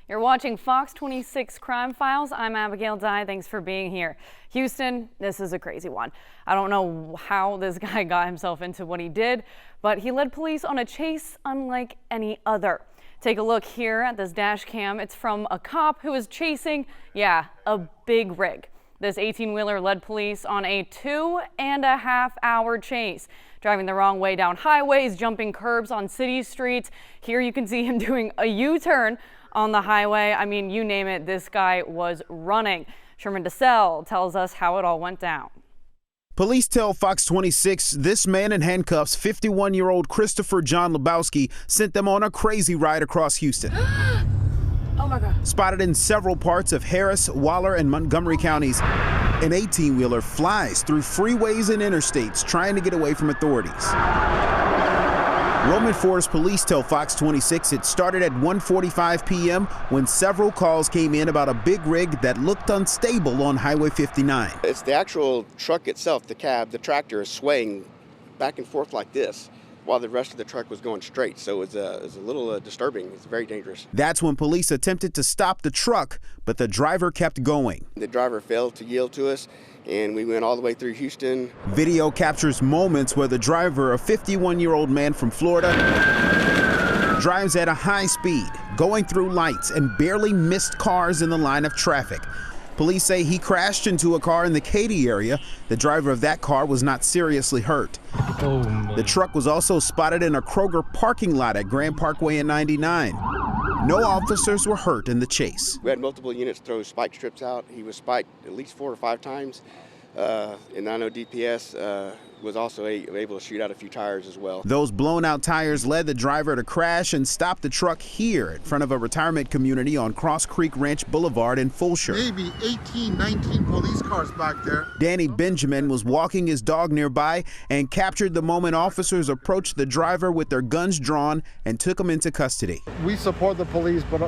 You're watching Fox 26 Crime Files. I'm Abigail Dye. Thanks for being here. Houston, this is a crazy one. I don't know how this guy got himself into what he did, but he led police on a chase unlike any other. Take a look here at this dash cam. It's from a cop who was chasing, a big rig. This 18-wheeler led police on a 2.5-hour chase, driving the wrong way down highways, jumping curbs on city streets. Here you can see him doing a U-turn on the highway. I mean, you name it, this guy was running. Sherman DeSalle tells us how it all went down. Police tell Fox 26 this man in handcuffs, 51-year-old Christopher John Lebowski, sent them on a crazy ride across Houston. Oh my God. Spotted in several parts of Harris, Waller, and Montgomery counties, an 18-wheeler flies through freeways and interstates trying to get away from authorities. Roman Forest police tell Fox 26 it started at 1:45 p.m. when several calls came in about a big rig that looked unstable on Highway 59. It's the actual truck itself, the cab, the tractor is swaying back and forth like this while the rest of the truck was going straight. So it was a little disturbing. It's very dangerous. That's when police attempted to stop the truck, but the driver kept going. The driver failed to yield to us, and we went all the way through Houston. Video captures moments where the driver, a 51-year-old man from Florida, drives at a high speed, going through lights and barely missed cars in the line of traffic. Police say he crashed into a car in the Katy area. The driver of that car was not seriously hurt. The truck was also spotted in a Kroger parking lot at Grand Parkway and 99. No officers were hurt in the chase. We had multiple units throw spike strips out. He was spiked at least 4 or 5 times. And I know DPS was also able to shoot out a few tires as well. Those blown out tires led the driver to crash and stop the truck here in front of a retirement community on Cross Creek Ranch Boulevard in Fulshire. Maybe 18, 19 police cars back there. Danny Benjamin was walking his dog nearby and captured the moment officers approached the driver with their guns drawn and took him into custody. We support the police, but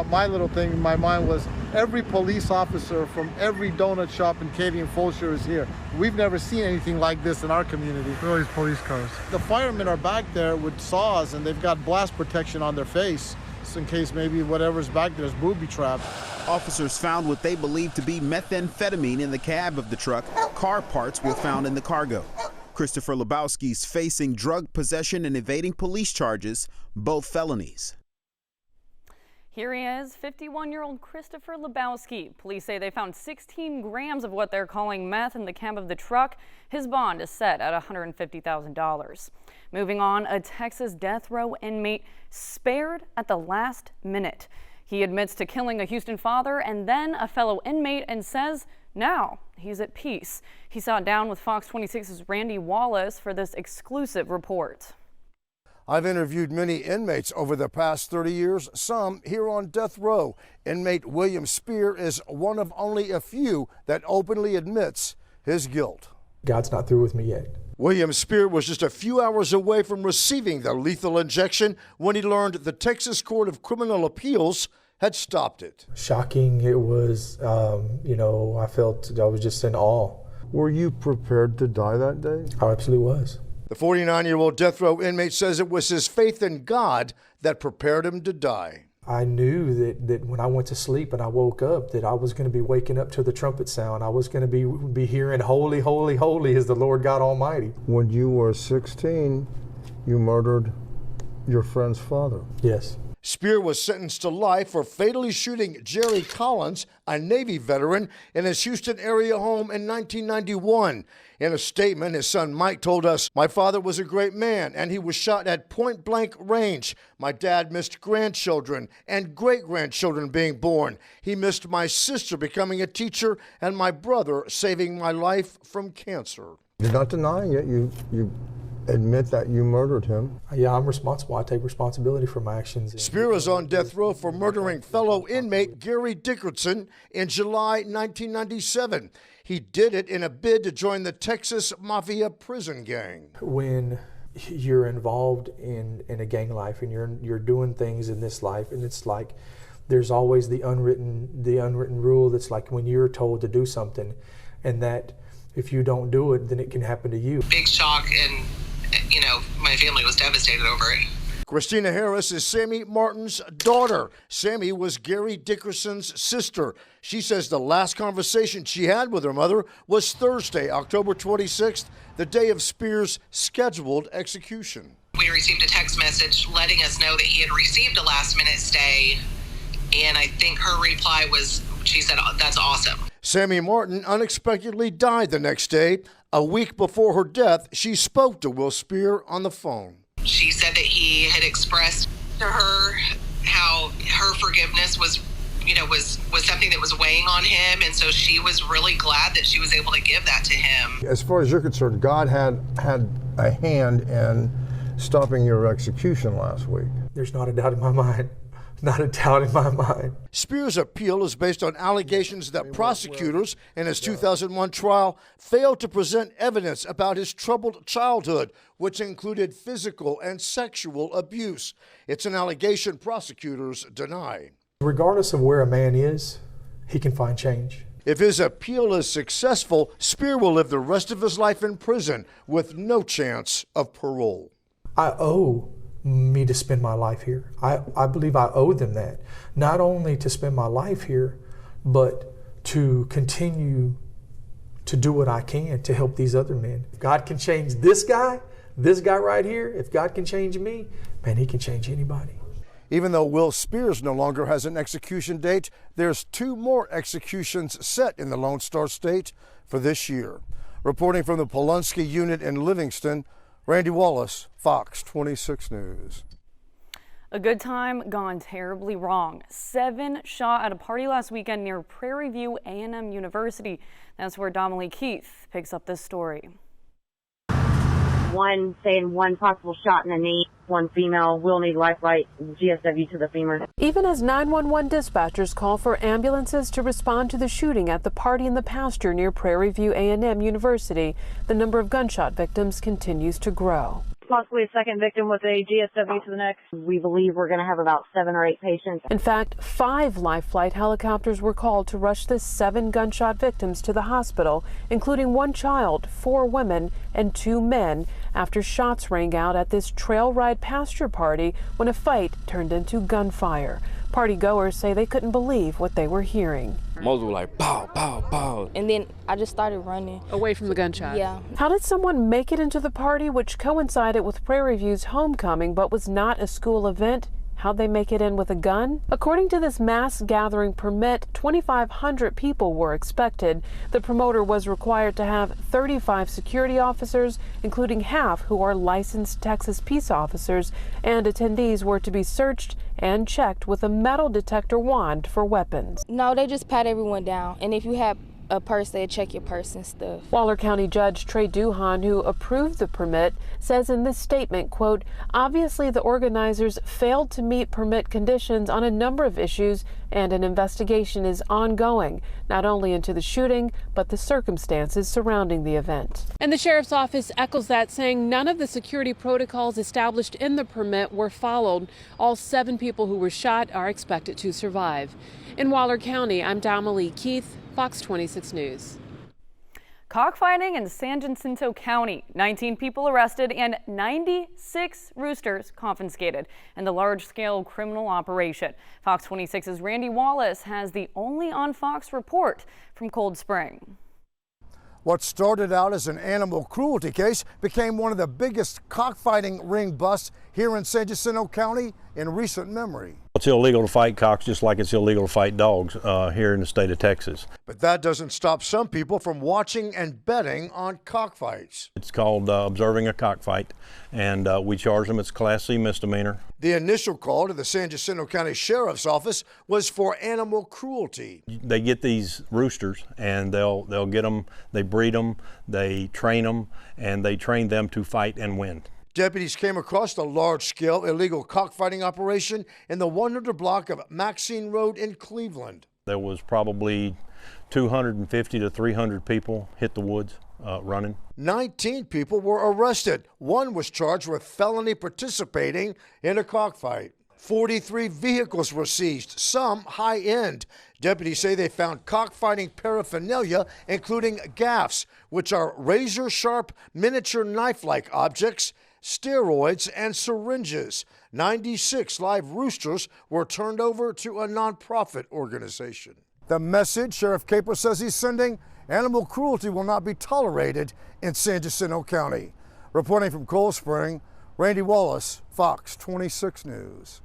my little thing in my mind was every police officer from every donut shop in Katy and Fulshire is here. We've never seen anything like this in our community. All these police cars. The firemen are back there with saws and they've got blast protection on their face, just in case maybe whatever's back there is booby trapped. Officers found what they believe to be methamphetamine in the cab of the truck. Car parts were found in the cargo. Christopher Lebowski's facing drug possession and evading police charges, both felonies. Here he is, 51-year-old Christopher Lebowski. Police say they found 16 grams of what they're calling meth in the cab of the truck. His bond is set at $150,000. Moving on, a Texas death row inmate spared at the last minute. He admits to killing a Houston father and then a fellow inmate and says now he's at peace. He sat down with Fox 26's Randy Wallace for this exclusive report. I've interviewed many inmates over the past 30 years, some here on death row. Inmate William Spear is one of only a few that openly admits his guilt. God's not through with me yet. William Spear was just a few hours away from receiving the lethal injection when he learned the Texas Court of Criminal Appeals had stopped it. Shocking. It was, I felt I was just in awe. Were you prepared to die that day? I absolutely was. The 49-year-old death row inmate says it was his faith in God that prepared him to die. I knew that when I went to sleep and I woke up that I was going to be waking up to the trumpet sound. I was going to be hearing holy, holy, holy is the Lord God Almighty. When you were 16, you murdered your friend's father. Yes. Spear was sentenced to life for fatally shooting Jerry Collins, a Navy veteran, in his Houston area home in 1991. In a statement, his son Mike told us, "My father was a great man, and he was shot at point-blank range. My dad missed grandchildren and great-grandchildren being born. He missed my sister becoming a teacher and my brother saving my life from cancer." You're not denying it. You admit that you murdered him. Yeah, I'm responsible. I take responsibility for my actions. Spear is on death row for murdering fellow inmate Gary Dickerson in July 1997. He did it in a bid to join the Texas Mafia prison gang. When you're involved in a gang life and you're doing things in this life, and it's like there's always the unwritten rule that's like when you're told to do something, and that if you don't do it, then it can happen to you. Big shock, and my family was devastated over it. Christina Harris is Sammy Martin's daughter. Sammy was Gary Dickerson's sister. She says the last conversation she had with her mother was Thursday, October 26th, the day of Spears' scheduled execution. We received a text message letting us know that he had received a last-minute stay, and I think her reply was, she said, "That's awesome." Sammy Martin unexpectedly died the next day. A week before her death, she spoke to Will Spear on the phone. She said that he had expressed to her how her forgiveness was something that was weighing on him, and so she was really glad that she was able to give that to him. As far as you're concerned, God had a hand in stopping your execution last week. There's not a doubt in my mind. Not a doubt in my mind. Spears' appeal is based on allegations that prosecutors in his 2001 trial failed to present evidence about his troubled childhood, which included physical and sexual abuse. It's an allegation prosecutors deny. Regardless of where a man is, he can find change. If his appeal is successful, Spear will live the rest of his life in prison with no chance of parole. I owe me to spend my life here. I believe I owe them that. Not only to spend my life here, but to continue to do what I can to help these other men. If God can change this guy right here, if God can change me, man, he can change anybody. Even though Will Spears no longer has an execution date, there's 2 more executions set in the Lone Star State for this year. Reporting from the Polunsky unit in Livingston, Randy Wallace, Fox 26 News. A good time gone terribly wrong. 7 shot at a party last weekend near Prairie View A&M University. That's where Dominique Keith picks up this story. One saying 1 possible shot in the knee, 1 female, will need lifeline, GSW to the femur. Even as 911 dispatchers call for ambulances to respond to the shooting at the party in the pasture near Prairie View A&M University, the number of gunshot victims continues to grow. Possibly a second victim with a GSW to the neck. We believe we're going to have about 7 or 8 patients. In fact, 5 life flight helicopters were called to rush the 7 gunshot victims to the hospital, including 1 child, 4 women, and 2 men, after shots rang out at this trail ride pasture party when a fight turned into gunfire. Party goers say they couldn't believe what they were hearing. Most were like, pow, pow, pow. And then I just started running. Away from the gunshot? Yeah. How did someone make it into the party, which coincided with Prairie View's homecoming but was not a school event? How'd they make it in with a gun? According to this mass gathering permit, 2,500 people were expected. The promoter was required to have 35 security officers, including half who are licensed Texas peace officers, and attendees were to be searched and checked with a metal detector wand for weapons. No, they just pat everyone down. And if you have a purse, they check your purse and stuff. Waller County Judge Trey Duhan, who approved the permit, says in this statement, quote, obviously the organizers failed to meet permit conditions on a number of issues, and an investigation is ongoing, not only into the shooting, but the circumstances surrounding the event. And the sheriff's office echoes that, saying none of the security protocols established in the permit were followed. All 7 people who were shot are expected to survive. In Waller County, I'm Dominique Keith, Fox 26 News. Cockfighting in San Jacinto County. 19 people arrested and 96 roosters confiscated in the large-scale criminal operation. Fox 26's Randy Wallace has the only on Fox report from Cold Spring. What started out as an animal cruelty case became one of the biggest cockfighting ring busts here in San Jacinto County in recent memory. It's illegal to fight cocks just like it's illegal to fight dogs here in the state of Texas. But that doesn't stop some people from watching and betting on cockfights. It's called observing a cockfight, and we charge them. It's a Class C misdemeanor. The initial call to the San Jacinto County Sheriff's Office was for animal cruelty. They get these roosters, and they'll get them, they breed them, they train them, and they train them to fight and win. Deputies came across the large-scale illegal cockfighting operation in the 100 block of Maxine Road in Cleveland. There was probably 250 to 300 people hit the woods running. 19 people were arrested. 1 was charged with felony participating in a cockfight. 43 vehicles were seized, some high-end. Deputies say they found cockfighting paraphernalia, including gaffs, which are razor-sharp, miniature knife-like objects steroids, and syringes. 96 live roosters were turned over to a nonprofit organization. The message Sheriff Capel says he's sending: animal cruelty will not be tolerated in San Jacinto County. Reporting from Cold Spring, Randy Wallace, Fox 26 News.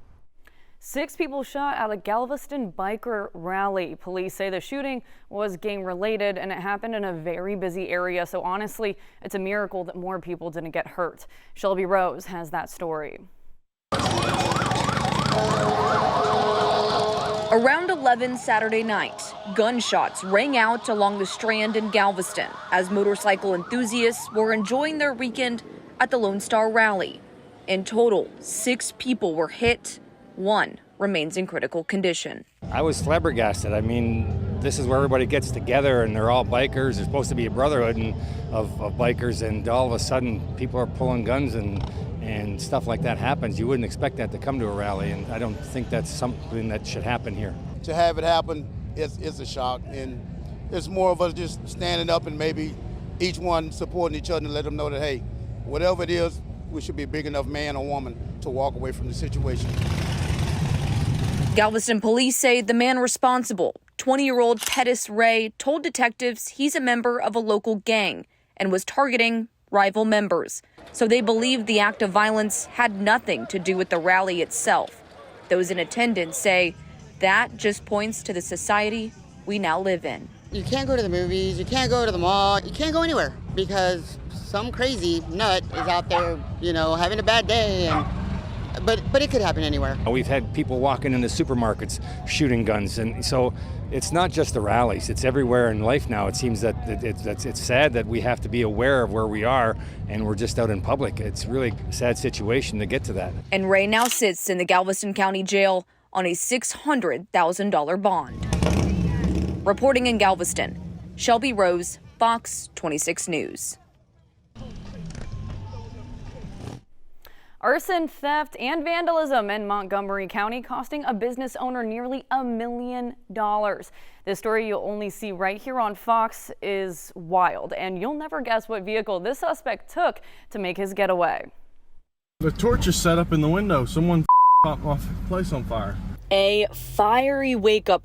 6 people shot at a Galveston biker rally. Police say the shooting was gang-related and it happened in a very busy area. So honestly, it's a miracle that more people didn't get hurt. Shelby Rose has that story. Around 11 Saturday night, gunshots rang out along the Strand in Galveston as motorcycle enthusiasts were enjoying their weekend at the Lone Star Rally. In total, 6 people were hit. 1 remains in critical condition. I was flabbergasted. I mean, this is where everybody gets together and they're all bikers. There's supposed to be a brotherhood of bikers, and all of a sudden people are pulling guns and stuff like that happens. You wouldn't expect that to come to a rally, and I don't think that's something that should happen here. To have it happen, it's a shock, and it's more of us just standing up and maybe each one supporting each other and let them know that, hey, whatever it is, we should be a big enough man or woman to walk away from the situation. Galveston police say the man responsible, 20-year-old Pettis Ray, told detectives he's a member of a local gang and was targeting rival members. So they believe the act of violence had nothing to do with the rally itself. Those in attendance say that just points to the society we now live in. You can't go to the movies, you can't go to the mall, you can't go anywhere because some crazy nut is out there, having a bad day, but it could happen anywhere. We've had people walking into supermarkets shooting guns, and so it's not just the rallies, it's everywhere in life now. It seems that it's sad that we have to be aware of where we are and we're just out in public. It's really a sad situation to get to that. And Ray now sits in the Galveston County Jail on a $600,000 bond. Reporting in Galveston, Shelby Rose, Fox 26 News. Arson, theft, and vandalism in Montgomery County costing a business owner nearly $1 million. This story you'll only see right here on Fox is wild, and you'll never guess what vehicle this suspect took to make his getaway. The torch is set up in the window. Someone popped off the place on fire. A fiery wake-up